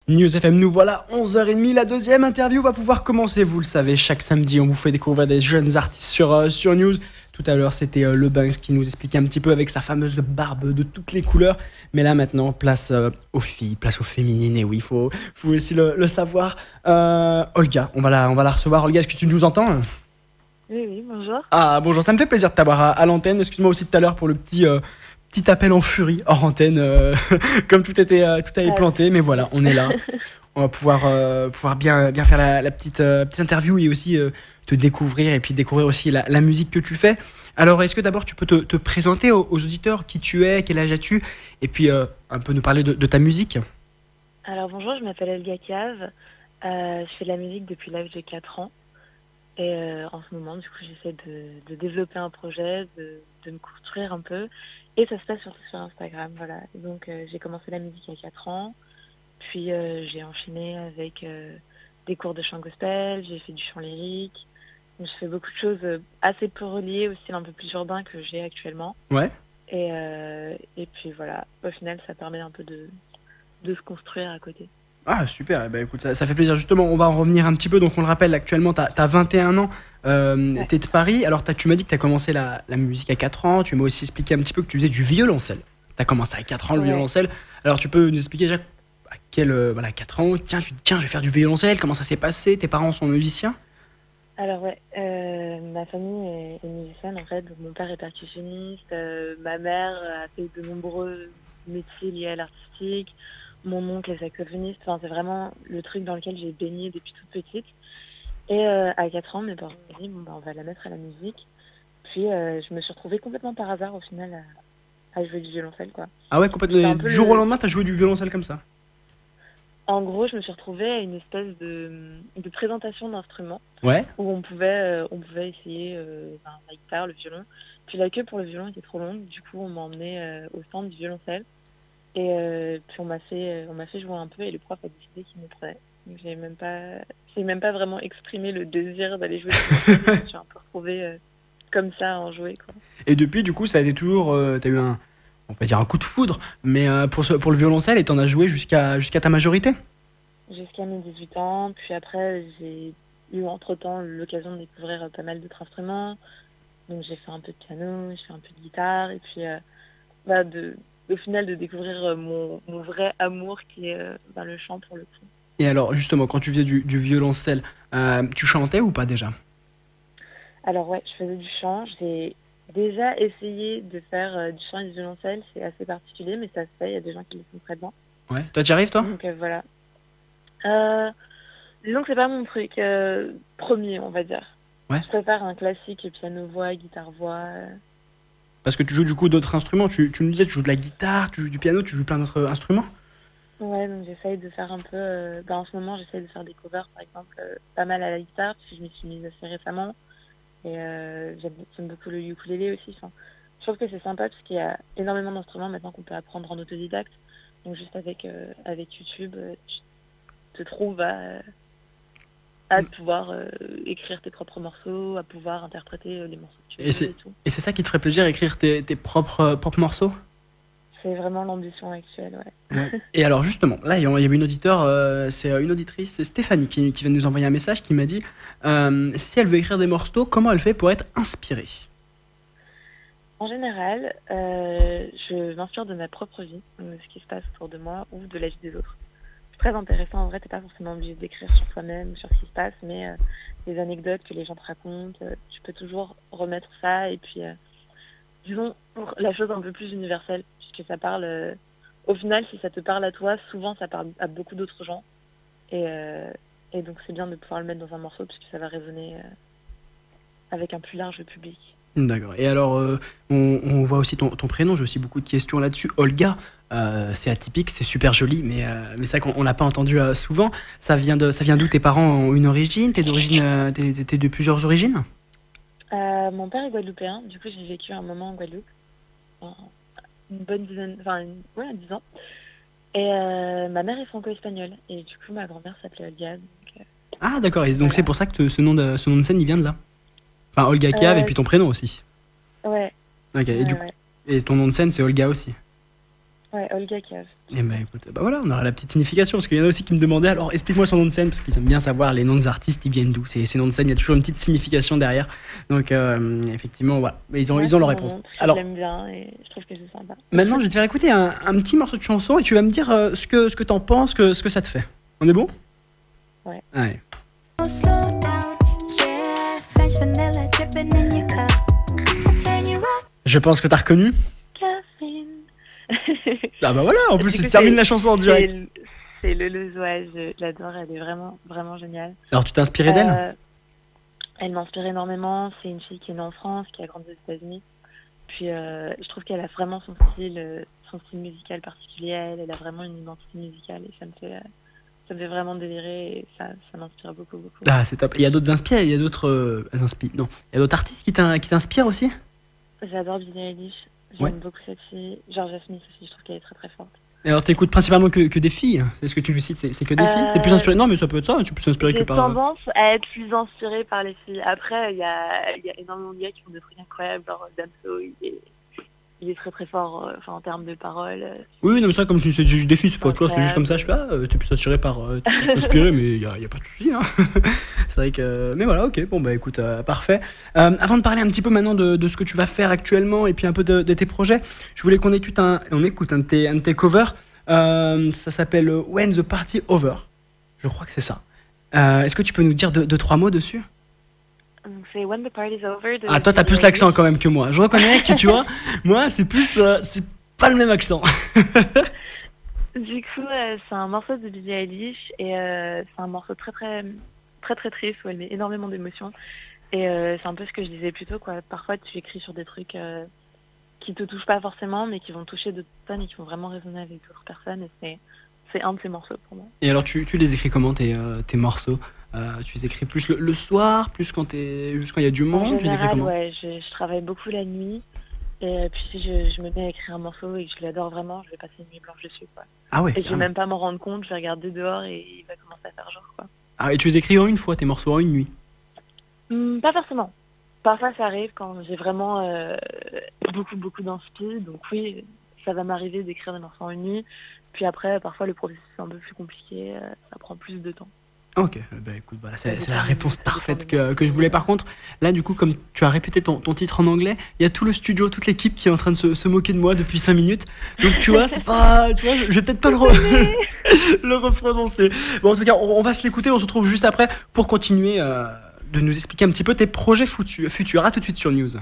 News FM, nous voilà 11h30, la deuxième interview va pouvoir commencer, vous le savez, chaque samedi on vous fait découvrir des jeunes artistes sur News. Tout à l'heure c'était Le Banks qui nous expliquait un petit peu avec sa fameuse barbe de toutes les couleurs. Mais là maintenant, place aux filles, place aux féminines, et oui, faut aussi le savoir. Olga, on va la recevoir. Olga, est-ce que tu nous entends? Oui, oui, bonjour. Ah bonjour, ça me fait plaisir de t'avoir à l'antenne. Excuse-moi aussi tout à l'heure pour le petit appel en furie hors antenne, comme tout avait planté, mais voilà, on est là. On va pouvoir bien faire la petite interview et aussi te découvrir et puis découvrir aussi la musique que tu fais. Alors, est-ce que d'abord tu peux te présenter aux auditeurs qui tu es, quel âge as-tu, et puis un peu nous parler de ta musique? Alors bonjour, je m'appelle Elga Cave. Je fais de la musique depuis l'âge de 4 ans. Et en ce moment, du coup, j'essaie de développer un projet, de me construire un peu. Et ça se passe surtout sur Instagram, voilà. Et donc j'ai commencé la musique il y a 4 ans. Puis j'ai enchaîné avec des cours de chant gospel, j'ai fait du chant lyrique. Donc je fais beaucoup de choses assez peu reliées au style un peu plus urbain que j'ai actuellement. Ouais. Et puis voilà, au final, ça permet un peu de se construire à côté. Ah super, eh ben, écoute, ça fait plaisir. Justement, on va en revenir un petit peu. Donc on le rappelle, actuellement, tu as 21 ans, Ouais. tu es de Paris. Alors tu m'as dit que tu as commencé la musique à 4 ans. Tu m'as aussi expliqué un petit peu que tu faisais du violoncelle. Tu as commencé à 4 ans le Ouais. violoncelle. Alors tu peux nous expliquer déjà à voilà, 4 ans, tiens, tu te dis, tiens, je vais faire du violoncelle. Comment ça s'est passé? Tes parents sont musiciens? Alors ouais, ma famille est musicienne en fait. Donc mon père est percussionniste, ma mère a fait de nombreux métiers liés à l'artistique, mon oncle est saxophoniste. Enfin, c'est vraiment le truc dans lequel j'ai baigné depuis toute petite. Et à 4 ans, mes parents m'ont dit bon, bah, on va la mettre à la musique. Puis je me suis retrouvée complètement par hasard au final à jouer du violoncelle quoi. Ah ouais, C'était complètement. un peu Du jour au le. lendemain, tu as joué du violoncelle comme ça? En gros, je me suis retrouvée à une espèce de présentation d'instruments Ouais. où on pouvait essayer la guitare, le violon. Puis la queue pour le violon était trop longue, du coup on m'a emmené au stand du violoncelle et puis on m'a fait jouer un peu et le prof a décidé qu'il me prenait. Donc j'ai même pas vraiment exprimé le désir d'aller jouer du violoncelle, je me suis un peu retrouvée comme ça à en jouer quoi. Et depuis, du coup, ça a été toujours. Tu as eu on peut dire un coup de foudre, mais pour le violoncelle, et t'en as joué jusqu'à ta majorité? Jusqu'à mes 18 ans, puis après j'ai eu entre-temps l'occasion de découvrir pas mal d'autres instruments. Donc j'ai fait un peu de piano, j'ai fait un peu de guitare, et puis bah, au final de découvrir mon vrai amour qui est le chant pour le coup. Et alors, justement, quand tu faisais du violoncelle, tu chantais ou pas déjà? Alors ouais, je faisais du chant, j'ai déjà essayé de faire du chant et du violoncelle, c'est assez particulier, mais ça se fait, il y a des gens qui le font très bien. Ouais. Toi, tu y arrives, toi? Donc voilà. Euh, Disons que c'est pas mon truc premier, on va dire. Ouais. Je préfère un classique piano-voix, guitare-voix. Parce que tu joues du coup d'autres instruments. Tu nous disais, tu joues de la guitare, tu joues du piano, tu joues plein d'autres instruments? Ouais, donc j'essaye de faire un peu. En ce moment, j'essaye de faire des covers, par exemple, pas mal à la guitare, parce que je m'y suis mise assez récemment. Et j'aime beaucoup le ukulélé aussi. Enfin, je trouve que c'est sympa parce qu'il y a énormément d'instruments maintenant qu'on peut apprendre en autodidacte. Donc juste avec YouTube, tu te trouves à pouvoir écrire tes propres morceaux, à pouvoir interpréter les morceaux que tu Et veux c'est et tout. et c'est ça qui te ferait plaisir, écrire tes propres morceaux? C'est vraiment l'ambition actuelle, Ouais. ouais. Et alors justement, là, il y avait une auditeur, c'est une auditrice, c'est Stéphanie qui vient de nous envoyer un message qui m'a dit si elle veut écrire des morceaux, comment elle fait pour être inspirée? En général, je m'inspire de ma propre vie, de ce qui se passe autour de moi ou de la vie des autres. C'est très intéressant, en vrai, t'es pas forcément obligé d'écrire sur toi-même, sur ce qui se passe, mais les anecdotes que les gens te racontent, tu peux toujours remettre ça et puis, disons, pour la chose un peu plus universelle, puisque ça parle, au final, si ça te parle à toi, souvent ça parle à beaucoup d'autres gens et, euh, et donc c'est bien de pouvoir le mettre dans un morceau puisque ça va résonner avec un plus large public. D'accord. Et alors, on voit aussi ton prénom, j'ai aussi beaucoup de questions là-dessus. Olga, c'est atypique, c'est super joli, mais c'est vrai qu'on l'a pas entendu souvent. Ça vient d'où? Tes parents ont une origine? T'es de plusieurs origines? Mon père est guadeloupéen, du coup j'ai vécu un moment en Guadeloupe, en- une bonne dizaine, ouais, 10 ans. Et ma mère est franco-espagnole, et du coup ma grand-mère s'appelait Olga, donc Ah, d'accord. Et donc c'est voilà. pour ça que ce nom de scène, il vient de là. Enfin, Olga Cave et Euh, puis ton prénom aussi. ouais, Ok. Et du ouais, coup, ouais. et ton nom de scène, c'est Olga aussi. Ouais, Olga Cave. Et ben écoute, bah voilà, on aura la petite signification, parce qu'il y en a aussi qui me demandaient, alors explique-moi son nom de scène, parce qu'ils aiment bien savoir les noms des artistes, ils viennent d'où. Ces noms de scène, il y a toujours une petite signification derrière. Donc effectivement, voilà, mais Ouais, ils ont leur c'est mon réponse. nom, parce que je Alors, l'aime bien et je trouve que c'est sympa. maintenant, je vais te faire écouter un petit morceau de chanson, et tu vas me dire ce que t'en penses, ce que ça te fait. On est bon? Ouais. Allez. Slow down, yeah. French vanilla dripping in your cup. I'll turn you up. Je pense que t'as reconnu. Caféine. Ah bah voilà, en plus, Du coup, tu termines la chanson en direct. C'est Leleuse, ouais, je l'adore, elle est vraiment, vraiment géniale. Alors, tu t'es inspiré d'elle? Elle m'inspire énormément, c'est une fille qui est née en France, qui a grandi aux États-Unis. Puis je trouve qu'elle a vraiment son style musical particulier, elle a vraiment une identité musicale et ça me fait vraiment délirer et ça m'inspire beaucoup, beaucoup. Ah, c'est top. Il y a d'autres inspirés, il y a d'autres non, il y a d'autres artistes qui t'inspirent aussi? J'adore Billie Eilish, j'aime Ouais. beaucoup cette fille. Georgia Smith aussi, je trouve qu'elle est très très forte. Et alors, t'écoutes principalement que des filles? Est-ce que tu le cites, c'est que des filles? T'es plus inspiré? Non, mais ça peut être ça, tu peux s'inspirer que J'ai par. tendance à être plus inspirée par les filles. Après, il y a énormément de gars qui font des trucs incroyables, genre Damso, il est très très fort en termes de paroles. Oui, non, mais ça, comme si c'est juste des filles, c'est pas, tu vois, c'est juste comme ça, je sais pas, t'es plus attiré par. T'es plus inspiré, mais y a pas de souci, hein. C'est vrai que. Mais voilà, ok, bon, bah écoute, parfait. Avant de parler un petit peu maintenant de ce que tu vas faire actuellement et puis un peu de tes projets, je voulais qu'on écoute un de tes covers. Ça s'appelle When the Party Over. Je crois que c'est ça. Est-ce que tu peux nous dire deux, trois mots dessus? Donc c'est When the Party's Over. Ah, toi, t'as plus l'accent quand même que moi. Je reconnais que, tu vois, moi, c'est plus. C'est pas le même accent. Du coup, c'est un morceau de Billie Eilish et c'est un morceau très très très très triste où elle met énormément d'émotions. Et c'est un peu ce que je disais plus tôt, quoi. Parfois, tu écris sur des trucs qui te touchent pas forcément, mais qui vont toucher d'autres personnes et qui vont vraiment résonner avec d'autres personnes. Et c'est un de ces morceaux pour moi. Et alors, tu les écris comment, tes morceaux? Tu les écris plus le soir, plus quand il y a du monde? En Tu les écris général, comment? ouais, je travaille beaucoup la nuit. Et puis si je me mets à écrire un morceau et que je l'adore vraiment, je vais passer une nuit blanche dessus, quoi. Ah ouais, Et je vais carrément. même pas m'en rendre compte, je vais regarder dehors et il va commencer à faire jour, quoi. Ah, et tu les écris en une fois, tes morceaux en une nuit? Pas forcément. Parfois ça arrive quand j'ai vraiment beaucoup d'inspi, donc oui, ça va m'arriver d'écrire des morceaux en une nuit. Puis après, parfois le processus est un peu plus compliqué, ça prend plus de temps. Ok, bah écoute, voilà, c'est dépend la réponse ça dépend parfaite des morceaux. que je voulais. Par contre, là, du coup, comme tu as répété ton titre en anglais, il y a tout le studio, toute l'équipe qui est en train de se moquer de moi depuis 5 minutes. Donc, tu vois, c'est pas. Tu vois, je vais peut-être pas le reprononcer. Bon, en tout cas, on va se l'écouter, on se retrouve juste après pour continuer de nous expliquer un petit peu tes projets futurs. À tout de suite sur News.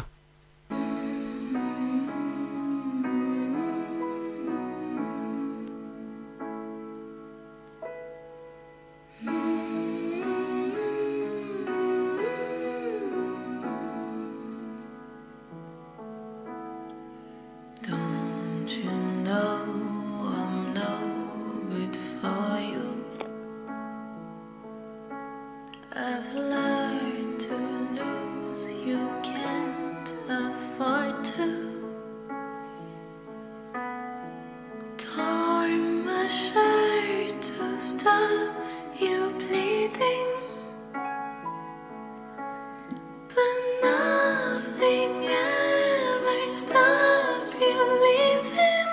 Don't you know I'm no good for you? I've learned to lose, you can't afford to. Torn my shirt to stop you bleeding, but nothing ever stopped you leaving.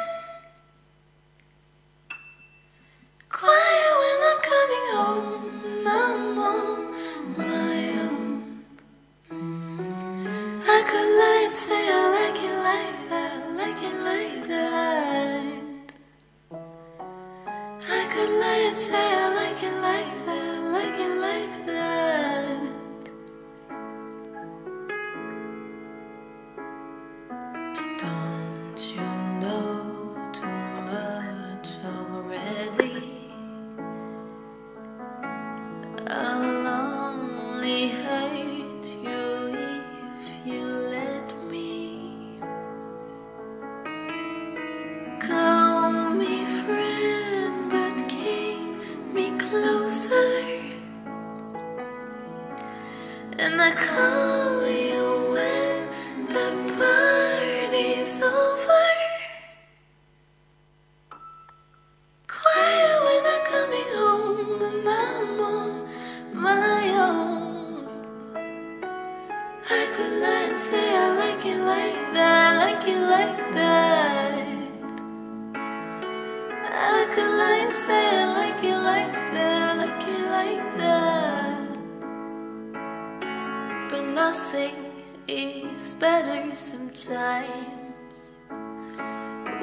Quiet when I'm coming home and I'm on my own. I could lie and say I like it like that, like it like that. I could lie and say I like it like that, like it like that. Don't you know too much already? I'll only hurt you if you let me. Call me friend, but keep me closer. like that. But nothing is better sometimes.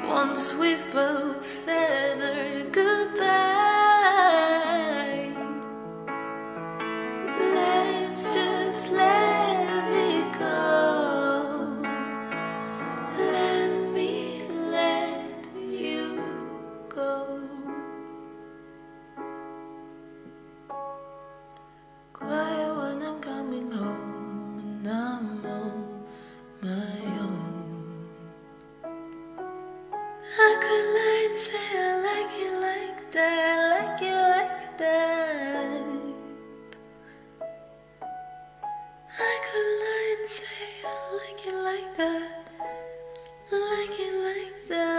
Once we've both said our goodbye, let's just let it go. Let me let you go. Quiet when I'm coming home and I'm on my own. I could lie and say I like it like that, like it like that. I could lie and say I like it like that, like it like that.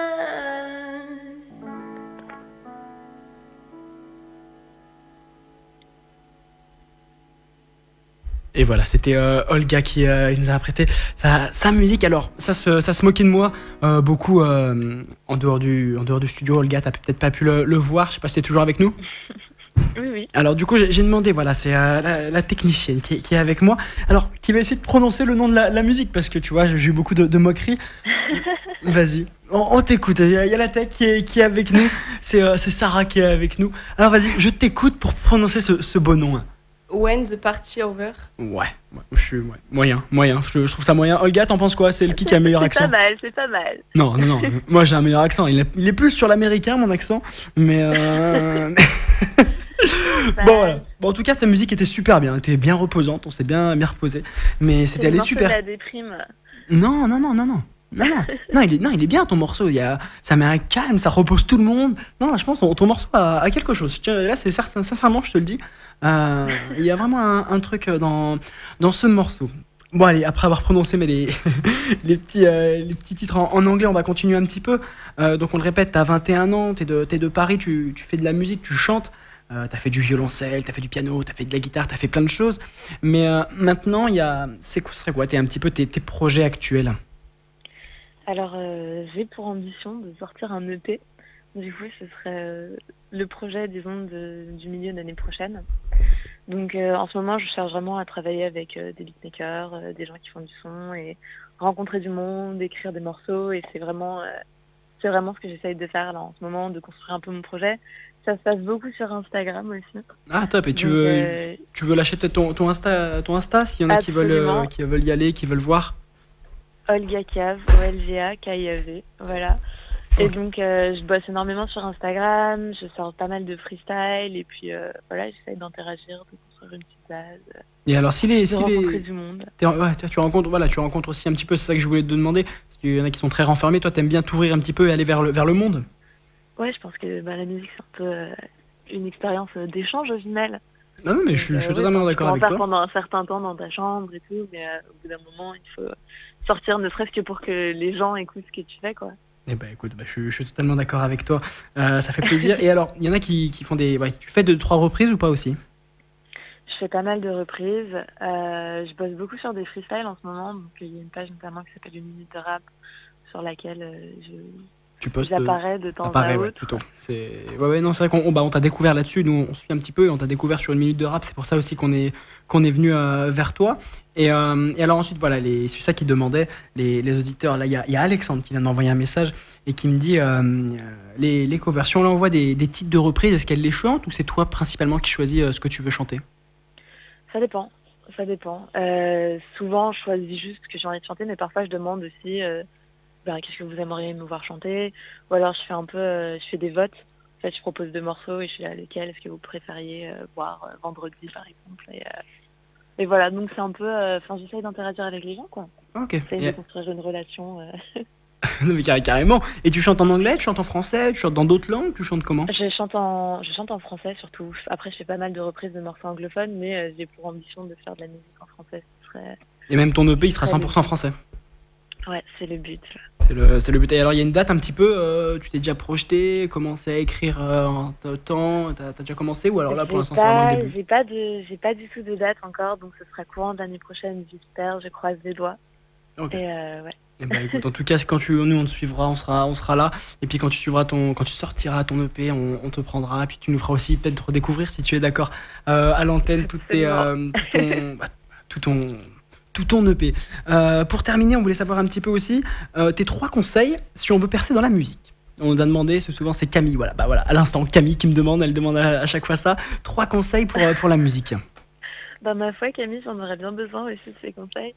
Et voilà, c'était Olga qui nous a prêté sa musique. Alors, ça se moquait de moi beaucoup en dehors du studio. Olga, t'as peut-être pas pu le voir. Je sais pas si t'es toujours avec nous. Oui, oui. Alors, du coup, j'ai demandé, voilà, c'est la technicienne qui est avec moi. Alors, qui va essayer de prononcer le nom de la musique parce que tu vois, j'ai eu beaucoup de moqueries. Vas-y, on t'écoute. Il y a la tech qui est avec nous. C'est Sarah qui est avec nous. Alors, vas-y, je t'écoute pour prononcer ce beau nom. When the party over. Ouais, je suis moyen. Je trouve ça moyen. Olga, t'en penses quoi? C'est qui a le meilleur accent? C'est pas mal. Non. Moi, j'ai un meilleur accent. Il est plus sur l'américain, mon accent. Mais. Bon, voilà. Bon, en tout cas, ta musique était super bien. Elle était bien reposante. On s'est bien reposé. Mais c'était allé super. La déprime. Non. Non, il est bien ton morceau. Ça met un calme, ça repose tout le monde. Non, je pense ton morceau a quelque chose. Là, c'est sincèrement, je te le dis. Il y a vraiment un truc dans ce morceau. Bon, allez, après avoir prononcé les petits titres en anglais, on va continuer un petit peu. Donc, on le répète, t'as 21 ans, t'es de Paris, tu fais de la musique, tu chantes. T'as fait du violoncelle, t'as fait du piano, t'as fait de la guitare, t'as fait plein de choses. Mais maintenant, ce serait quoi un petit peu tes projets actuels? Alors, j'ai pour ambition de sortir un EP. Du coup, ce serait le projet, disons, du milieu d'année prochaine. Donc, en ce moment, je cherche vraiment à travailler avec des beatmakers, des gens qui font du son, et rencontrer du monde, écrire des morceaux. Et c'est vraiment ce que j'essaye de faire là en ce moment, de construire un peu mon projet. Ça se passe beaucoup sur Instagram aussi. Ah, top. Et tu veux lâcher peut-être ton Insta s'il y en a qui veulent y aller, qui veulent voir? Olga Cave, OLGA, KIAV, voilà. Okay. Et donc, je bosse énormément sur Instagram, je sors pas mal de freestyle, et puis voilà, j'essaie d'interagir, de construire une petite base. Et alors, rencontrer du monde. Tu rencontres aussi un petit peu, c'est ça que je voulais te demander, parce qu'il y en a qui sont très renfermés, toi, t'aimes bien t'ouvrir un petit peu et aller vers le monde? Ouais, je pense que la musique, c'est un peu une expérience d'échange au final. Non, mais je suis totalement d'accord avec toi. Tu pendant un certain temps dans ta chambre et tout, mais au bout d'un moment, il faut sortir, ne serait-ce que pour que les gens écoutent ce que tu fais, quoi. Eh ben écoute, je suis totalement d'accord avec toi, ça fait plaisir. Et alors, il y en a qui font tu fais 2-3 reprises ou pas aussi? Je fais pas mal de reprises, je bosse beaucoup sur des freestyles en ce moment, donc il y a une page notamment qui s'appelle 1 minute de rap, sur laquelle j'apparais de temps à autre. Tout le temps. Non, c'est vrai qu'on t'a découvert là-dessus, nous on suit un petit peu, et on t'a découvert sur 1 minute de rap, c'est pour ça aussi qu'on est venu vers toi. Et alors ensuite, voilà, c'est ça qu'ils demandaient, les auditeurs. Là, il y a Alexandre qui vient de m'envoyer un message et qui me dit les covers, si on lui envoie des titres de reprise, est-ce qu'elle les chante ou c'est toi principalement qui choisis ce que tu veux chanter? Ça dépend. Souvent, je choisis juste ce que j'ai envie de chanter, mais parfois je demande aussi qu'est-ce que vous aimeriez me voir chanter, ou alors je fais des votes. En fait, je propose 2 morceaux et je suis là, lequel est-ce que vous préfériez voir vendredi, par exemple. Et voilà, donc c'est un peu... j'essaye d'interagir avec les gens, quoi. Ok. J'essaye de construire une relation. Non, mais carrément. Et tu chantes en anglais, tu chantes en français, tu chantes dans d'autres langues, tu chantes comment? Je chante en français, surtout. Après, je fais pas mal de reprises de morceaux anglophones, mais j'ai pour ambition de faire de la musique en français. Et même ton EP, il sera 100% français? Ouais, c'est le but. C'est le but. Et alors, il y a une date un petit peu, tu t'es déjà projeté, commencé à écrire en temps, t'as déjà commencé, ou alors là, pour l'instant, c'est vraiment le début? J'ai pas du tout de date encore, donc ce sera courant de l'année prochaine, j'espère, je croise les doigts. Ok. Et ouais. Eh ben, écoute, en tout cas, nous on te suivra, on sera là. Et puis quand tu sortiras ton EP, on te prendra. Et puis tu nous feras aussi peut-être redécouvrir, si tu es d'accord, à l'antenne, Absolument. tout ton, tout ton EP. Pour terminer, on voulait savoir un petit peu aussi tes 3 conseils si on veut percer dans la musique. On nous a demandé, souvent c'est Camille, voilà, bah voilà, à l'instant Camille qui me demande, elle demande à chaque fois ça. 3 conseils pour la musique. Bah, ma foi, Camille, j'en aurais bien besoin aussi de ces conseils.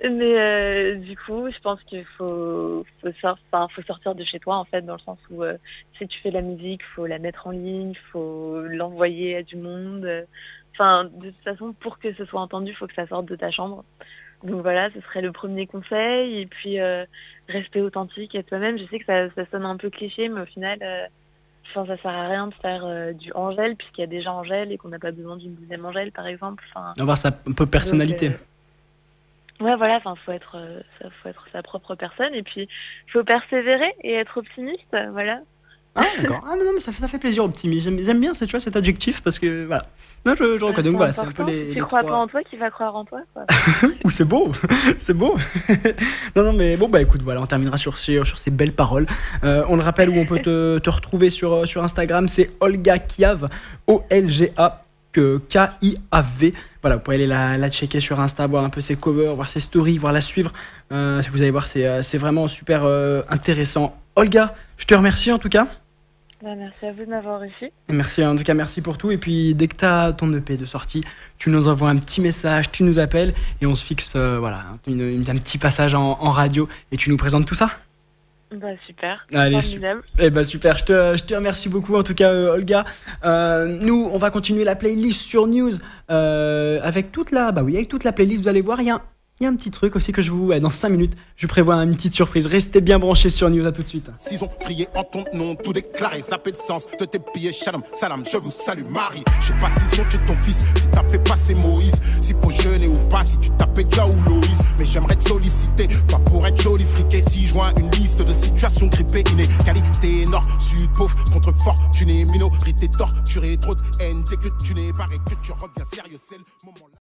Mais du coup, je pense qu'il faut sortir de chez toi, en fait, dans le sens où si tu fais de la musique, faut la mettre en ligne, faut l'envoyer à du monde. Enfin, de toute façon, pour que ce soit entendu, il faut que ça sorte de ta chambre. Donc voilà, ce serait le premier conseil. Et puis, rester authentique, être toi-même. Je sais que ça sonne un peu cliché, mais au final, enfin, ça sert à rien de faire du Angèle, puisqu'il y a déjà Angèle et qu'on n'a pas besoin d'une deuxième Angèle, par exemple. Enfin, Avoir un peu personnalité. donc, ouais, voilà, enfin, faut être sa propre personne. Et puis, faut persévérer et être optimiste, voilà. Ah, d'accord. Ah, mais non, mais ça fait plaisir, optimiste. J'aime bien tu vois, cet adjectif parce que voilà. Non, je reconnais. Donc C'est voilà, c'est un peu important. les Tu crois pas 3. en toi, qui va croire en toi, quoi. Ouh, c'est beau, c'est beau. Non, mais bon, bah écoute, voilà, on terminera sur ces belles paroles. On le rappelle où on peut te retrouver sur Instagram, c'est Olga Kiav, Olga Kiav. Voilà, vous pouvez aller la checker sur Insta, voir un peu ses covers, voir ses stories, voir la suivre. Vous allez voir, c'est vraiment super intéressant. Olga, je te remercie en tout cas. Bah, merci à vous de m'avoir reçu. Et merci, en tout cas, merci pour tout. Et puis, dès que tu as ton EP de sortie, tu nous envoies un petit message, tu nous appelles et on se fixe voilà, un petit passage en radio et tu nous présentes tout ça. Bah, super. Allez, Formidable. Eh ben super, je te remercie beaucoup en tout cas, Olga. Nous, on va continuer la playlist sur News avec toute la playlist. Vous allez voir, il y a un petit truc aussi que dans 5 minutes, je prévois une petite surprise. Restez bien branchés sur News, à tout de suite. S'ils ont crié en ton nom, tout déclaré, ça fait le sens de tes billets, shalom, salam, je vous salue Marie. Je sais pas s'ils ont tué ton fils, si t'as fait passer Moïse, s'il faut jeûner ou pas, si tu t'appelles Ja ou Loïs. Mais j'aimerais te solliciter, pas pour être joli friqué, si je joins une liste de situations grippées, inégalité, nord, sud, pauvre, contre fortuné, minorité, torturé, trop de haine, dès que tu n'es pas et que tu reviens sérieux, c'est le moment là.